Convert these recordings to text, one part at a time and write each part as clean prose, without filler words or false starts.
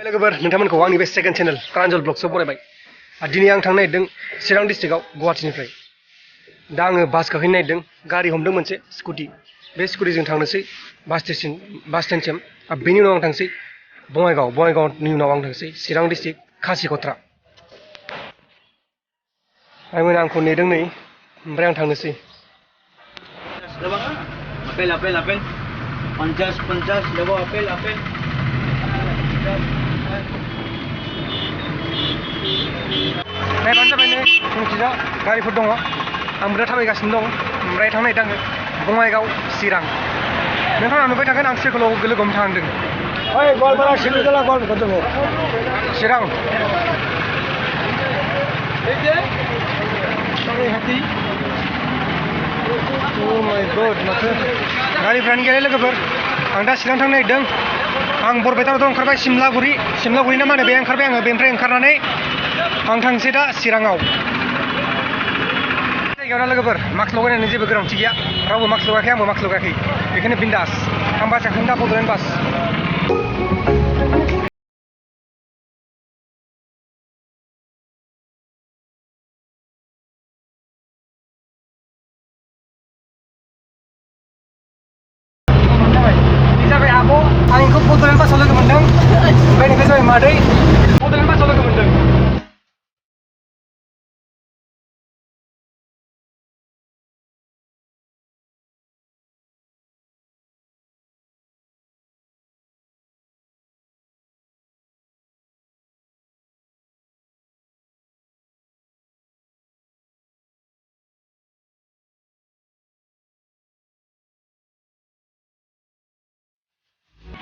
लोगोफोर नोंथांमोनखौ आंनि बे सेकेन्ड चेनेल प्रान्जल ब्लग्सआव बरायबाय। दिनै आं थांनो नागिरदों चिरां डिस्ट्रिक्टआव गुवाहाटीनिफ्राय। दा आङो बास गाखोनो नागिरदों, गारि हमदों मोनसे स्कुटि। बे स्कुटिजों थांनोसै बास स्टेन्डसिम। बेनि उनाव आं थांसै बङाइगावनि उनाव आं थांसै चिरां डिस्ट्रिक्ट खासिकत्रा। आइमोना आंखौ नेदों नै, ओमफ्राय आं थांनोसै। Apel, 50, luego apel. नायबानो जाबाय नै जोंथिंजा गारिफोर दङ, आंबो दा थाबायगासिनो दं। ओमफ्राय थांनो नागिरदों आङो बङाइगाव चिरां। नोंथाङा नुबाय थागोन आं सोरखौ लोगो हमनो थांदों। चिरां माथो गारिफ्रानो गैयालै लोगोफोर। आं दा चिरां थांनो नागिरदों। आं बरपेटायाव ओंखारबाय, सिमलागुरि ना मा होनो बे ओंखारबाय आङो। बेनिफ्राय ओंखारनानै आं थांसै दा चिराङाव। जायगायाव दा लोगोफोर मास्क लगायनायनि जेबो गोनांथि गैया, रावबो मास्क लगायाखै, आंबो मास्क लगायाखै। बेखायनो बिन्दास आं बास गाखोदों दा, बड'लेण्ड बास। जाबाय आब', आं इखौ बड'लेण्ड बासाव लोगो मोन्दों। ओमफ्राय नोंखौ जाबाय मादै, बड'लेण्ड बासाव लोगो मोन्दों।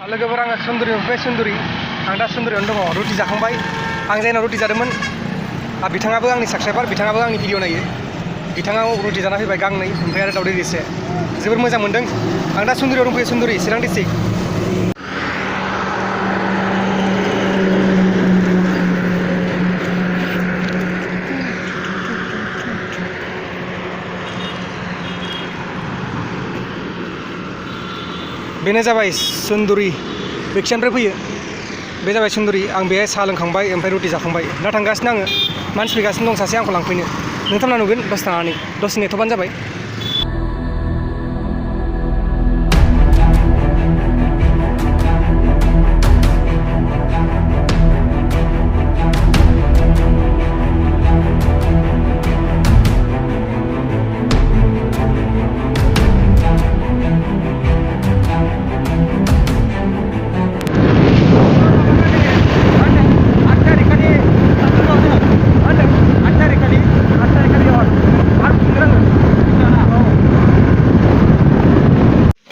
लोगोफोर आङो सुन्दुरि मोनफैबाय, सुन्दुरि। आं दा सुन्दुरियावनो दङ, रुटि जाखांबाय। आं जायनाव रुटि जादोंमोन बिथाङाबो आंनि साबसक्राइबार, बिथाङाबो आंनि भिडिअ नायो। बिथाङा रुटि जाना फैबाय गांनै, ओमफ्राय आरो दावदै दैसे। जोबोर मोजां मोनदों। आं दा सुन्दुरियाव दंफैयो, सुन्दुरि चिरां डिस्ट्रिक्ट। बेनो जाबाय सुन्दुरि, बेखिनिफ्राय फैयो। बे जाबाय सुन्दुरि। आं बेहाय साहा लोंखांबाय, ओमफ्राय रुटि जाखांबाय। दा थांगासिनो आङो, मानसि फैगासिनो दं सासे आंखौ लांफैनो। नोंथांमोना नुगोन दसे थानानै, दसे नेथ'बानो जाबाय।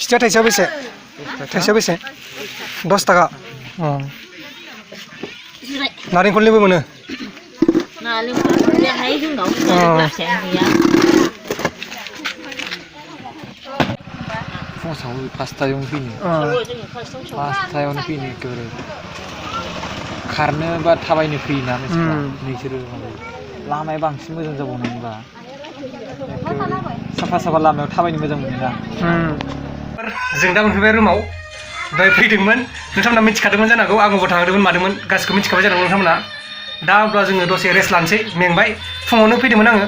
फिथा थाइसेयाव बेसे? थाइसेयाव बेसे? 10 थाखा। नारेंखलनिबो मोनो? फुङाव 5टायावनो फैनो एखेबारे खारनो बा थाबायनो फैयोना मानसिफ्रा, नोंसोरो लामाया बांसिन मोजां जाबावनायबा साफा लामायाव थाबायनो मोजां मोनोना। जों दा मोनफैबाय रुमाव। दहाय फैदोंमोन, नोंथांमोना मिथिखादोंमोन जानो हागौ, आं अबाव थांदोंमोन मादोंमोन गासिखौबो मिथिखाबाय जानांगौ नोंथांमोना। दा अब्ला जोङो दसे रेस्ट लानोसै, मेंबाय। फुङावनो फैदोंमोन आङो,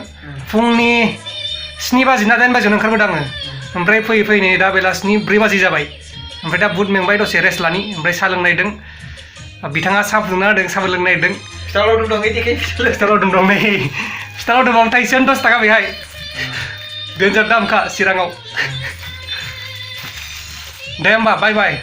फुंनि 7 बाजि ना 8 बाजियावनो ओंखारबोदों आङो। ओमफ्राय फैयै नै दा बेलासिनि 4 बाजि जाबाय। ओमफ्राय दा बुहुद मेंबाय, दसे रेस्ट लानि। ओमफ्राय साहा लोंनो नागिरदों, बिथाङा साहा फुदुंना होदों, साहाबो लोंनो नागिरदों। फिथा लावदुम दं, फिथा लावदुम दं नै। फिथा लावदुमाव थाइसेयावनो 10 थाखा बेहाय। देन्जार दामखा चिराङाव। दे होमबा बाय बाय।